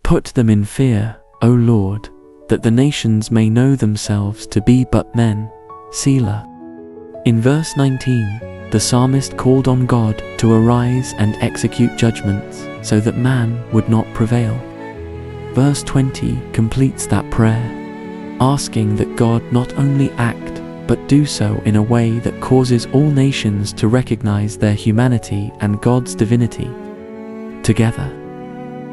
Put them in fear, O Lord, that the nations may know themselves to be but men. Selah. In verse 19, the psalmist called on God to arise and execute judgments so that man would not prevail. Verse 20 completes that prayer, asking that God not only act, but do so in a way that causes all nations to recognize their humanity and God's divinity. Together,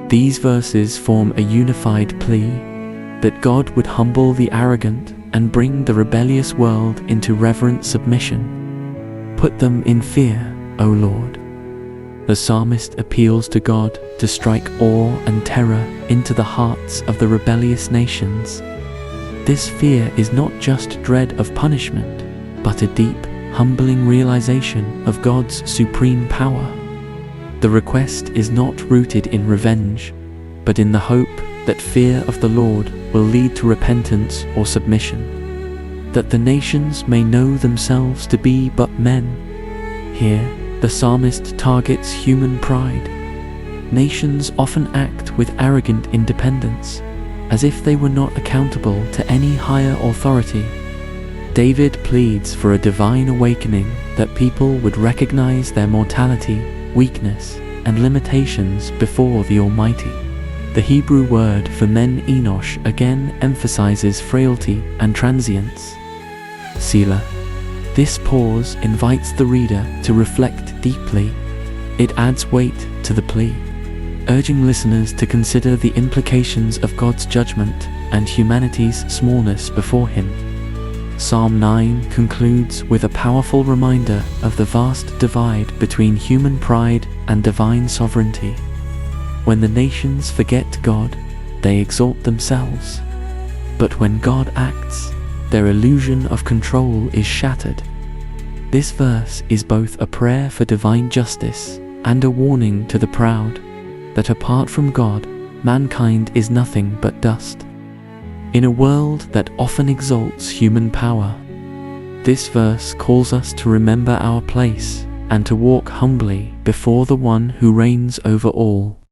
these verses form a unified plea that God would humble the arrogant and bring the rebellious world into reverent submission. Put them in fear, O Lord. The psalmist appeals to God to strike awe and terror into the hearts of the rebellious nations. This fear is not just dread of punishment, but a deep, humbling realization of God's supreme power. The request is not rooted in revenge, but in the hope that fear of the Lord will lead to repentance or submission, that the nations may know themselves to be but men. Here, the psalmist targets human pride. Nations often act with arrogant independence, as if they were not accountable to any higher authority. David pleads for a divine awakening that people would recognize their mortality, weakness, and limitations before the Almighty. The Hebrew word for men enosh again emphasizes frailty and transience. Selah. This pause invites the reader to reflect deeply. It adds weight to the plea, urging listeners to consider the implications of God's judgment and humanity's smallness before Him. Psalm 9 concludes with a powerful reminder of the vast divide between human pride and divine sovereignty. When the nations forget God, they exalt themselves. But when God acts, their illusion of control is shattered. This verse is both a prayer for divine justice and a warning to the proud that apart from God, mankind is nothing but dust. In a world that often exalts human power, this verse calls us to remember our place and to walk humbly before the one who reigns over all.